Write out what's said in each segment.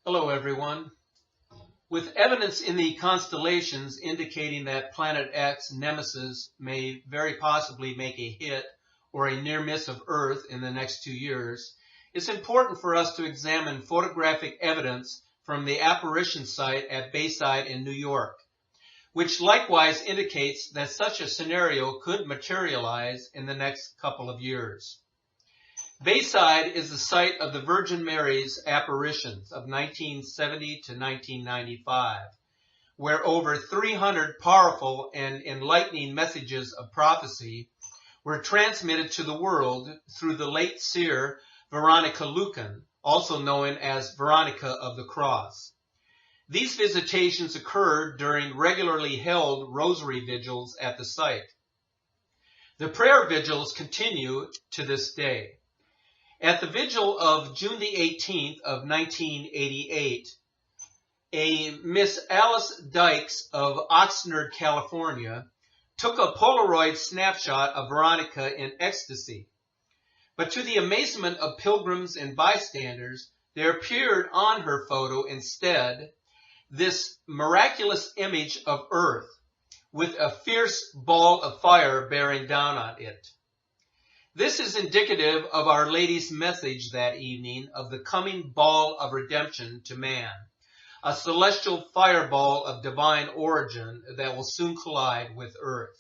Hello, everyone. With evidence in the constellations indicating that Planet X, Nemesis, may very possibly make a hit or a near miss of Earth in the next 2 years, it's important for us to examine photographic evidence from the apparition site at Bayside in New York, which likewise indicates that such a scenario could materialize in the next couple of years. Bayside is the site of the Virgin Mary's apparitions of 1970 to 1995, where over 300 powerful and enlightening messages of prophecy were transmitted to the world through the late Seer Veronica Lueken, also known as Veronica of the Cross. These visitations occurred during regularly held rosary vigils at the site. The prayer vigils continue to this day. At the vigil of June the 18th of 1988, a Miss Alice Dykes of Oxnard, California, took a Polaroid snapshot of Veronica in ecstasy. But to the amazement of pilgrims and bystanders, there appeared on her photo instead this miraculous image of Earth with a fierce ball of fire bearing down on it. This is indicative of Our Lady's message that evening of the coming ball of redemption to man, a celestial fireball of divine origin that will soon collide with Earth.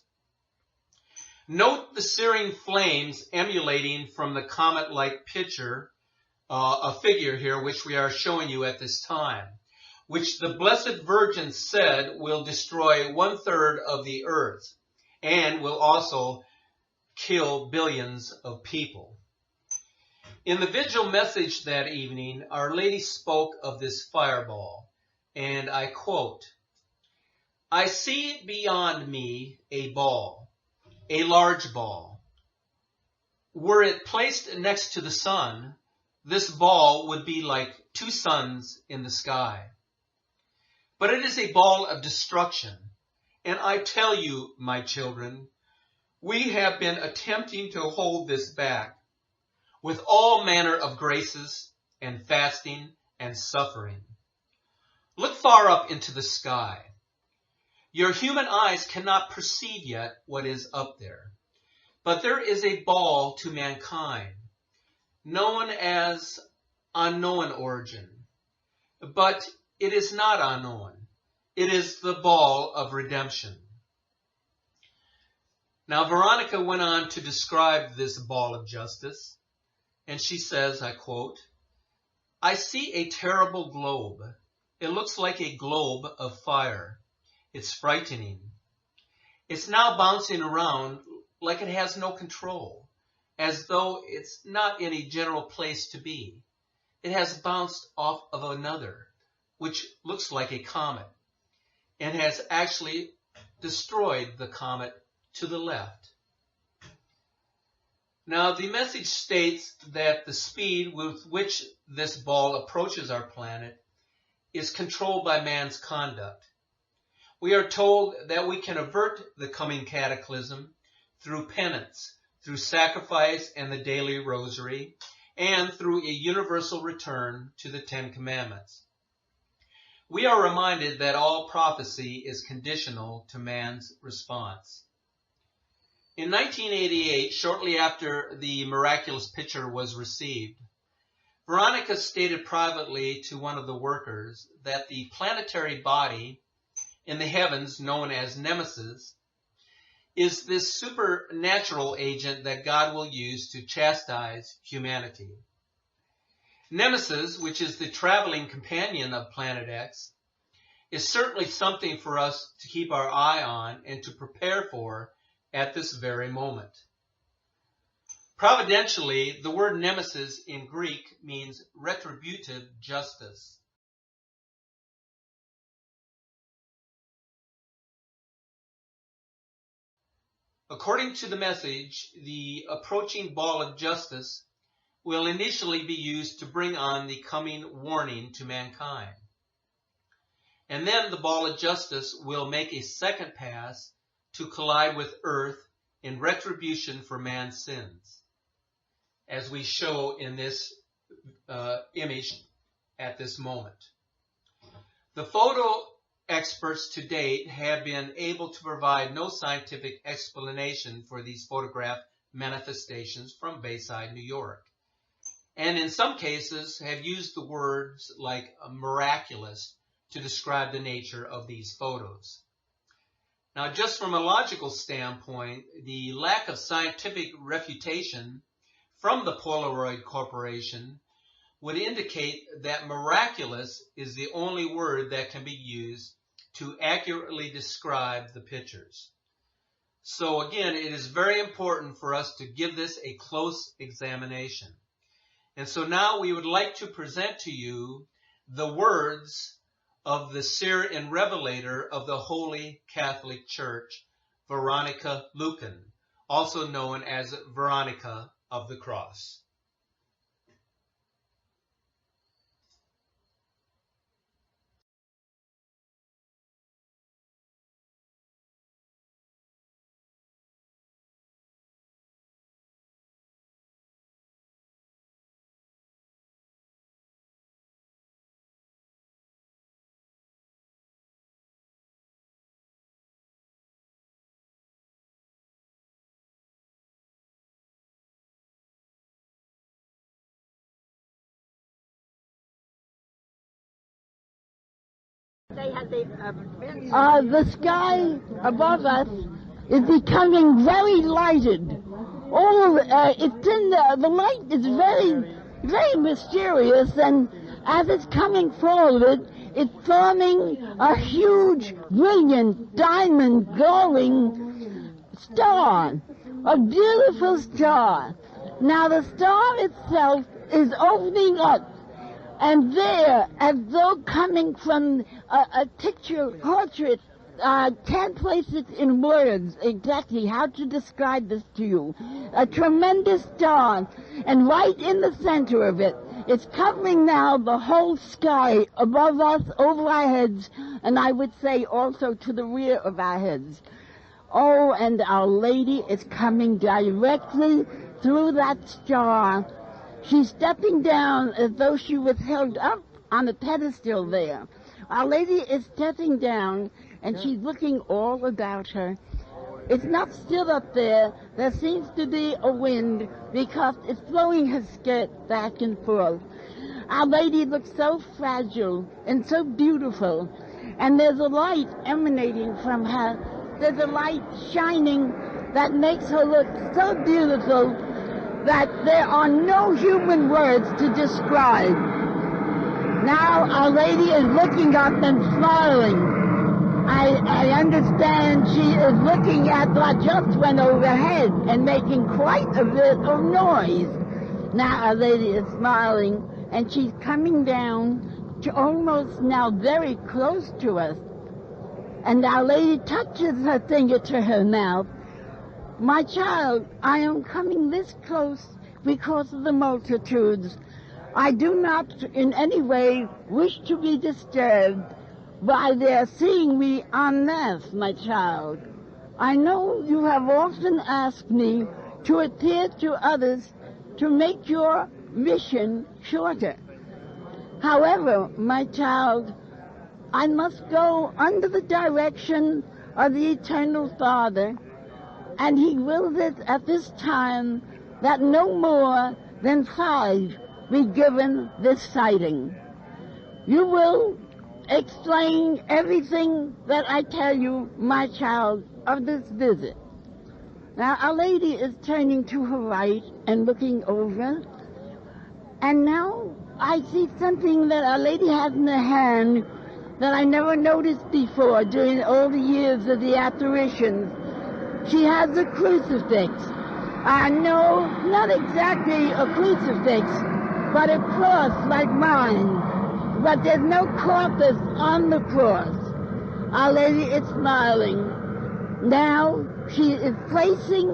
Note the searing flames emulating from the comet-like picture, a figure here which we are showing you at this time, which the Blessed Virgin said will destroy 1/3 of the Earth and will also kill billions of people. In the vigil message that evening, Our Lady spoke of this fireball, and I quote, "I see beyond me a ball, a large ball. Were it placed next to the sun, this ball would be like 2 suns in the sky. But it is a ball of destruction, and I tell you, my children, we have been attempting to hold this back with all manner of graces and fasting and suffering. Look far up into the sky. Your human eyes cannot perceive yet what is up there, but there is a ball to mankind, known as unknown origin. But it is not unknown. It is the ball of redemption." Now, Veronica went on to describe this ball of justice, and she says, I quote, "I see a terrible globe. It looks like a globe of fire. It's frightening. It's now bouncing around like it has no control, as though it's not in a general place to be. It has bounced off of another, which looks like a comet, and has actually destroyed the comet to the left." Now, the message states that the speed with which this ball approaches our planet is controlled by man's conduct. We are told that we can avert the coming cataclysm through penance, through sacrifice and the daily rosary, and through a universal return to the 10 Commandments. We are reminded that all prophecy is conditional to man's response. In 1988, shortly after the miraculous picture was received, Veronica stated privately to one of the workers that the planetary body in the heavens, known as Nemesis, is this supernatural agent that God will use to chastise humanity. Nemesis, which is the traveling companion of Planet X, is certainly something for us to keep our eye on and to prepare for at this very moment. Providentially, the word nemesis in Greek means retributive justice. According to the message, the approaching ball of justice will initially be used to bring on the coming warning to mankind. And then the ball of justice will make a second pass to collide with Earth in retribution for man's sins, as we show in this image at this moment. The photo experts to date have been able to provide no scientific explanation for these photograph manifestations from Bayside, New York, and in some cases have used the words like miraculous to describe the nature of these photos. Now, just from a logical standpoint, the lack of scientific refutation from the Polaroid Corporation would indicate that miraculous is the only word that can be used to accurately describe the pictures. So again, it is very important for us to give this a close examination. And so now we would like to present to you the words of the seer and revelator of the Holy Catholic Church, Veronica Lueken, also known as Veronica of the Cross. The sky above us is becoming very lighted. The light is very, very mysterious, and as it's coming forward, it's forming a huge, brilliant, diamond, glowing star, a beautiful star. Now the star itself is opening up. And there, as though coming from a picture portrait, can't place it in words exactly how to describe this to you. A tremendous star, and right in the center of it, it's covering now the whole sky above us, over our heads, and I would say also to the rear of our heads. Oh, and Our Lady is coming directly through that star. She's stepping down as though she was held up on a pedestal there. Our Lady is stepping down, and she's looking all about her. It's not still up there. There seems to be a wind because it's blowing her skirt back and forth. Our Lady looks so fragile and so beautiful, and there's a light emanating from her. There's a light shining that makes her look so beautiful that there are no human words to describe. Now Our Lady is looking up and smiling. I understand she is looking at what just went overhead and making quite a bit of noise. Now Our Lady is smiling, and she's coming down to almost now very close to us. And Our Lady touches her finger to her mouth. My child, I am coming this close because of the multitudes. I do not in any way wish to be disturbed by their seeing me en masse, my child. I know you have often asked me to appear to others to make your mission shorter. However, my child, I must go under the direction of the Eternal Father, and He wills it at this time that no more than 5 be given this sighting. You will explain everything that I tell you, my child, of this visit. Now, Our Lady is turning to her right and looking over, and now I see something that Our Lady has in her hand that I never noticed before during all the years of the apparitions. She has a crucifix. No, not exactly a crucifix, but a cross like mine. But there's no corpus on the cross. Our Lady is smiling. Now she is placing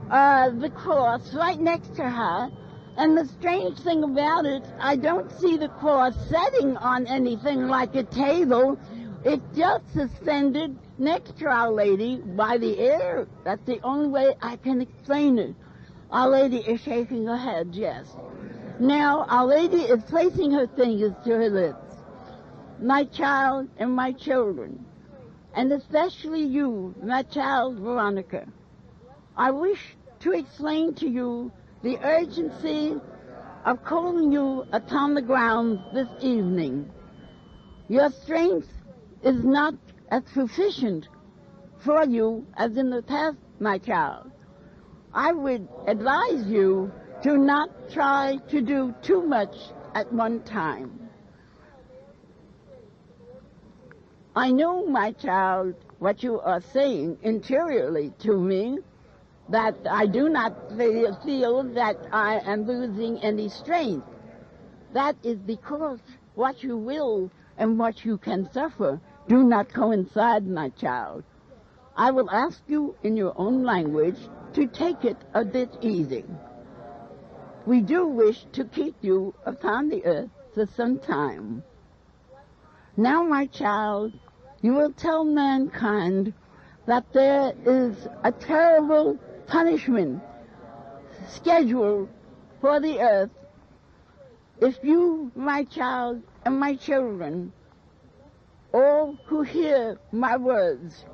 the cross right next to her. And the strange thing about it, I don't see the cross setting on anything like a table. It's just suspended next to Our Lady by the air. That's the only way I can explain it. Our Lady is shaking her head, yes. Now, Our Lady is placing her fingers to her lips. my child and my children, and especially you, my child Veronica, I wish to explain to you the urgency of calling you upon the ground this evening. Your strength is not as sufficient for you as in the past, my child. I would advise you to not try to do too much at one time. I know, my child, what you are saying interiorly to me, that I do not feel that I am losing any strength. That is because what you will and what you can suffer do not coincide, my child. I will ask you in your own language to take it a bit easy. We do wish to keep you upon the earth for some time. Now, my child, you will tell mankind that there is a terrible punishment scheduled for the earth if you, my child, and my children, all who hear my words,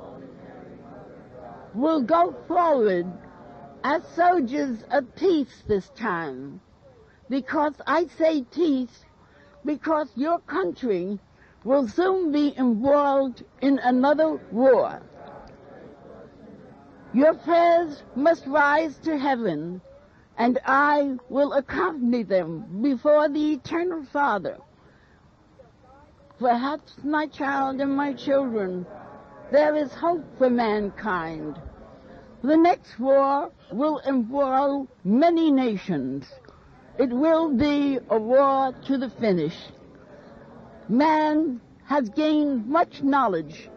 will go forward as soldiers of peace this time. Because I say peace, because your country will soon be embroiled in another war. Your prayers must rise to heaven, and I will accompany them before the Eternal Father. Perhaps, my child and my children, there is hope for mankind. The next war will embroil many nations. It will be a war to the finish. Man has gained much knowledge,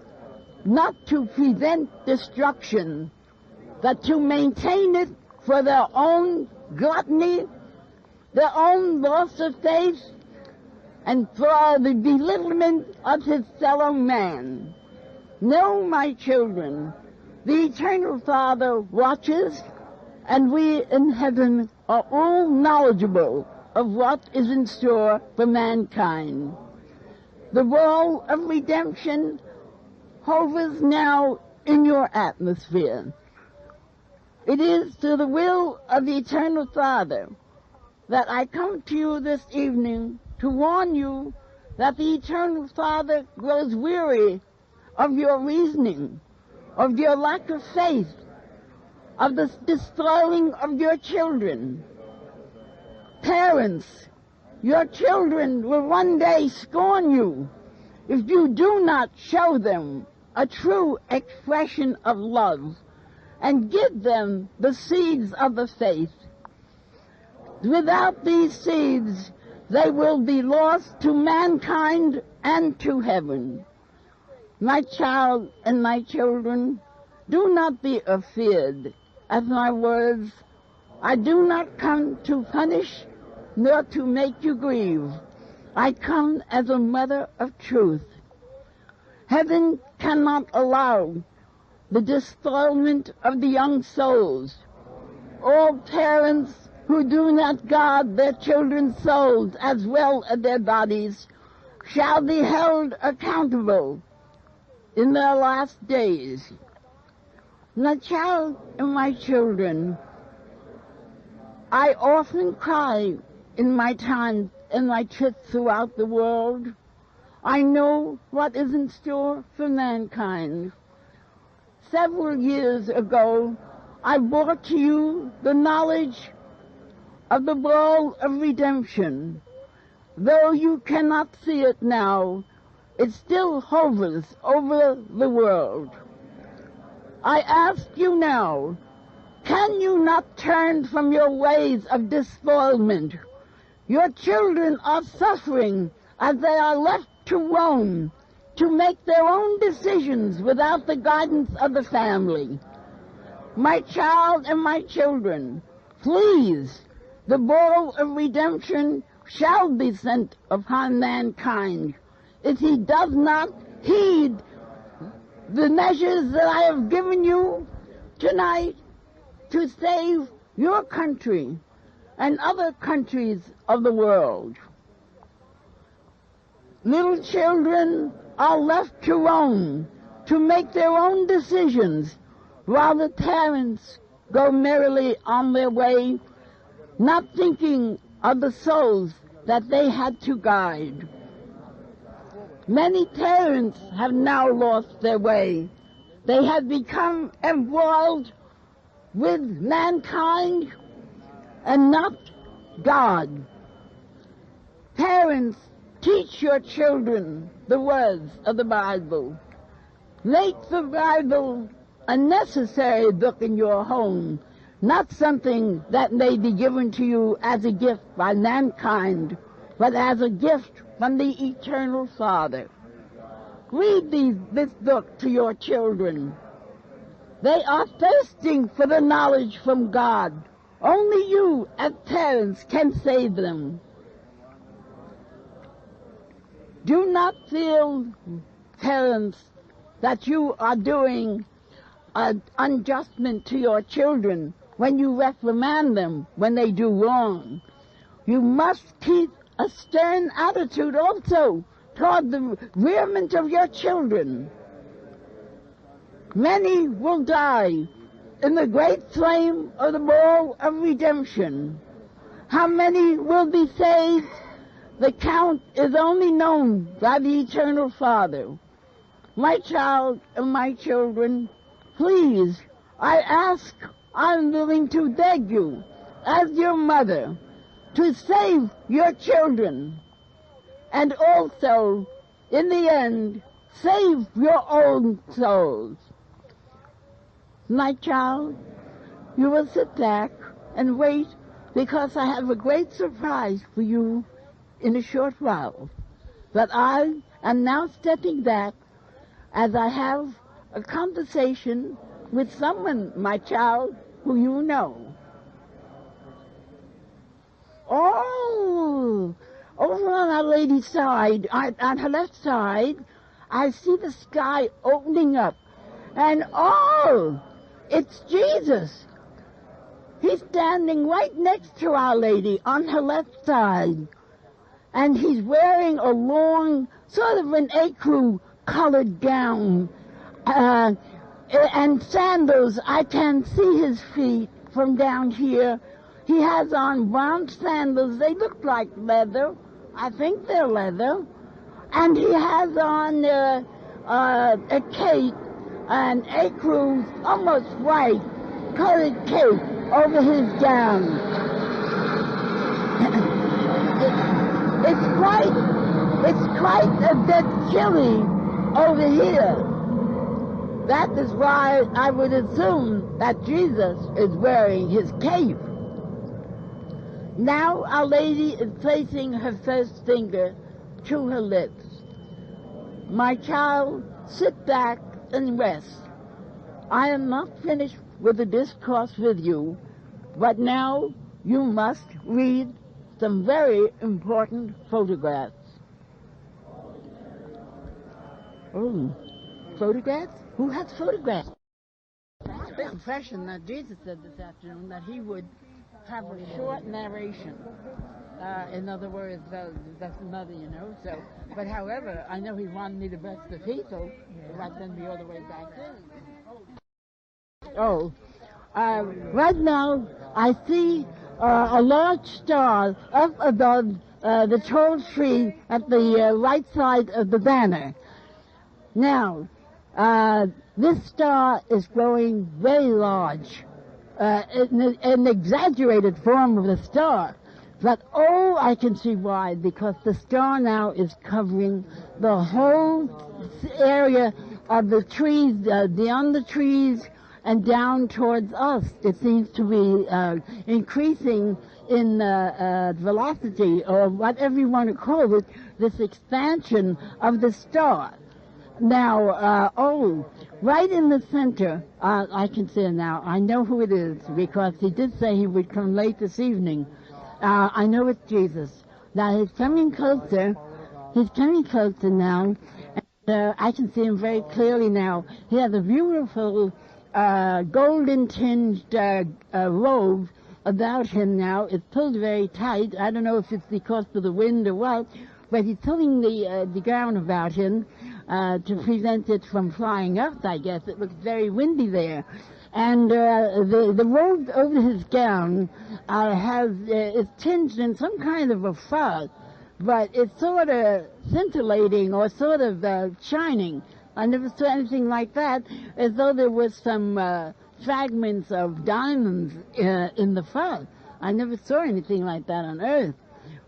not to prevent destruction, but to maintain it for their own gluttony, their own loss of faith, and for the belittlement of his fellow man. No, my children, the Eternal Father watches, and we in heaven are all knowledgeable of what is in store for mankind. The wall of redemption hovers now in your atmosphere. It is to the will of the Eternal Father that I come to you this evening to warn you that the Eternal Father grows weary of your reasoning, of your lack of faith, of the despoiling of your children. Parents, your children will one day scorn you if you do not show them a true expression of love and give them the seeds of the faith. Without these seeds, they will be lost to mankind and to heaven. My child and my children, do not be afeard at my words. I do not come to punish nor to make you grieve. I come as a mother of truth. Heaven cannot allow the despoilment of the young souls. All parents who do not guard their children's souls as well as their bodies shall be held accountable in their last days. My child and my children, I often cry in my time and my trips throughout the world. I know what is in store for mankind. Several years ago, I brought to you the knowledge of the ball of redemption. Though you cannot see it now, it still hovers over the world. I ask you now, can you not turn from your ways of despoilment? Your children are suffering as they are left to roam, to make their own decisions without the guidance of the family. My child and my children, please, the ball of redemption shall be sent upon mankind if he does not heed the measures that I have given you tonight to save your country and other countries of the world. little children are left to roam, to make their own decisions, while the parents go merrily on their way, not thinking of the souls that they had to guide. Many parents have now lost their way. They have become embroiled with mankind and not God. Parents, teach your children the words of the Bible. Make the Bible a necessary book in your home, not something that may be given to you as a gift by mankind, but as a gift from the Eternal Father. Read this book to your children. They are thirsting for the knowledge from God. Only you, as parents, can save them. Do not feel, parents, that you are doing an unjustment to your children when you reprimand them when they do wrong. You must keep a stern attitude also toward the rearment of your children. Many will die in the great flame of the ball of redemption. How many will be saved? The count is only known by the Eternal Father. My child and my children, please, I ask, I'm willing to beg you, as your mother, to save your children, and also, in the end, save your own souls. My child, you will sit back and wait, because I have a great surprise for you in a short while. But I am now stepping back as I have a conversation with someone, my child, who you know. Oh, over on Our Lady's side, on her left side, I see the sky opening up. And oh, it's Jesus. He's standing right next to Our Lady on her left side. And he's wearing a long, sort of an ecru-colored gown, and sandals. I can see his feet from down here. He has on brown sandals. They look like leather. I think they're leather. And he has on a cape, an ecru, almost white, colored cape over his gown. It's quite a bit chilly over here. That is why I would assume that Jesus is wearing his cape. Now Our Lady is placing her first finger to her lips. My child, sit back and rest. I am not finished with the discourse with you, but now you must read some very important photographs. Oh, photographs? Who has photographs? The impression that Jesus said this afternoon that he would have a short narration. In other words, that's another, you know. So, but however, I know he wanted me to bless the people, right then be all the way back in. Oh, right now I see a large star up above the tall tree at the right side of the banner. Now, this star is growing very large, an exaggerated form of the star. But, oh, I can see why, because the star now is covering the whole area of the trees, beyond the trees, and down towards us. It seems to be increasing in velocity, or whatever you want to call it, this expansion of the star. Now, right in the center, I can see it now. I know who it is, because he did say he would come late this evening. I know it's Jesus. Now, he's coming closer. He's coming closer now. And, I can see him very clearly now. He has a beautiful golden-tinged robe about him now. It's pulled very tight. I don't know if it's because of the wind or what, but he's tilling the ground about him to prevent it from flying up, I guess. It looks very windy there. And the robe over his gown is tinged in some kind of a fur, but it's sort of scintillating or sort of shining. I never saw anything like that, as though there was some fragments of diamonds in the fur. I never saw anything like that on earth.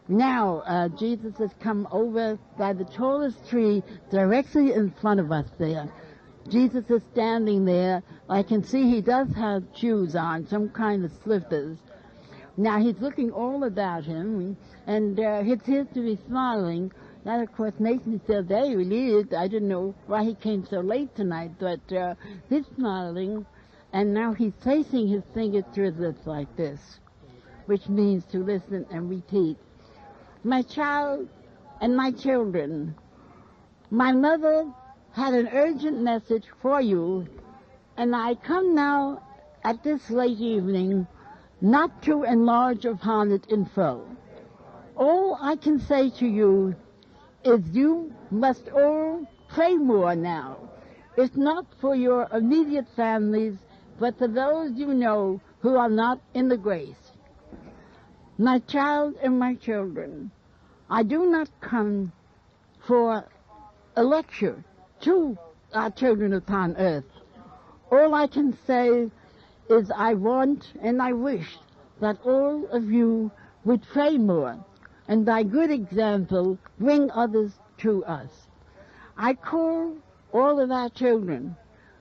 Now, Jesus has come over by the tallest tree directly in front of us there. Jesus is standing there. I can see he does have shoes on, some kind of slippers. Now, he's looking all about him, and he appears to be smiling. That, of course, makes me feel very relieved. I didn't know why he came so late tonight, but he's smiling, and now he's placing his finger to his lips like this, which means to listen and repeat. My child and my children, my mother had an urgent message for you, and I come now at this late evening not to enlarge upon it in full. All I can say to you is you must all pray more now. It's not for your immediate families, but for those you know who are not in the grace. My child and my children, I do not come for a lecture to our children upon earth. All I can say is I want and I wish that all of you would pray more, and by good example bring others to us. I call all of our children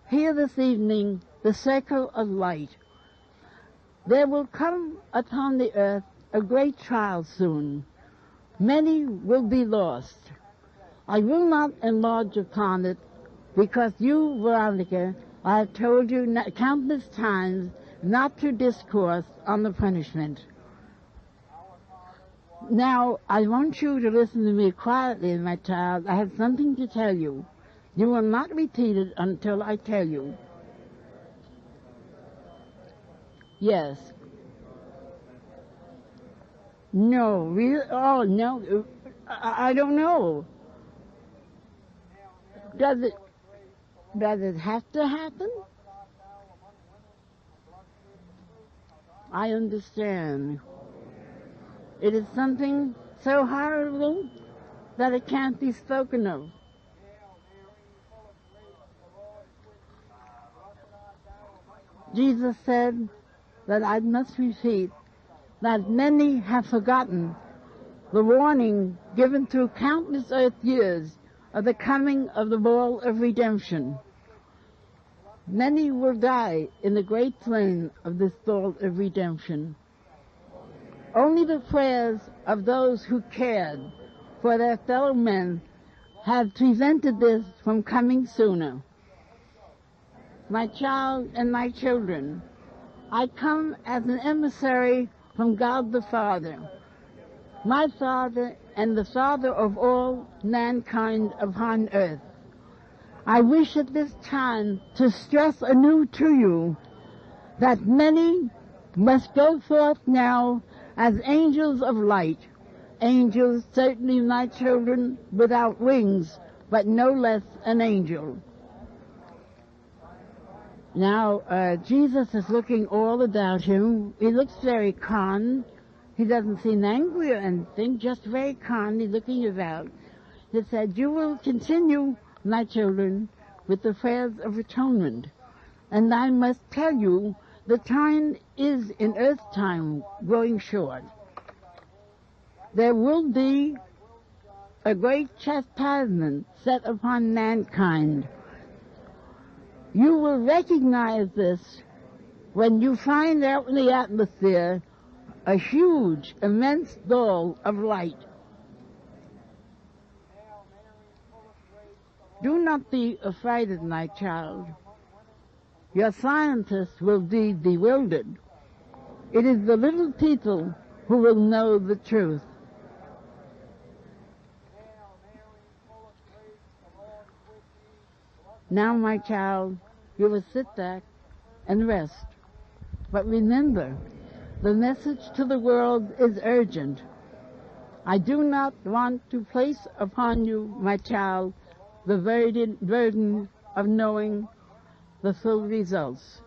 here this evening the circle of light. There will come upon the earth a great trial soon. Many will be lost. I will not enlarge upon it because you, Veronica, I have told you countless times not to discourse on the punishment. Now, I want you to listen to me quietly, my child. I have something to tell you. You will not repeat it until I tell you. Yes. No, really? Oh, no. I don't know. Does it have to happen? I understand. It is something so horrible that it can't be spoken of. Jesus said that I must repeat that many have forgotten the warning given through countless earth years of the coming of the ball of redemption. Many will die in the great flame of this ball of redemption. Only the prayers of those who cared for their fellow men have prevented this from coming sooner. My child and my children, I come as an emissary from God the Father, my Father and the Father of all mankind upon earth. I wish at this time to stress anew to you that many must go forth now as angels of light. Angels, certainly my children, without wings, but no less an angel. Now, Jesus is looking all about him. He looks very calm. He doesn't seem angry or anything, just very calmly looking about. He said, you will continue, my children, with the prayers of atonement. And I must tell you, the time is in earth time growing short. There will be a great chastisement set upon mankind. You will recognize this when you find out in the atmosphere a huge, immense ball of light. Do not be afraid, my child. Your scientists will be bewildered. It is the little people who will know the truth. Now, my child, you will sit back and rest. But remember, the message to the world is urgent. I do not want to place upon you, my child, the burden of knowing the full results.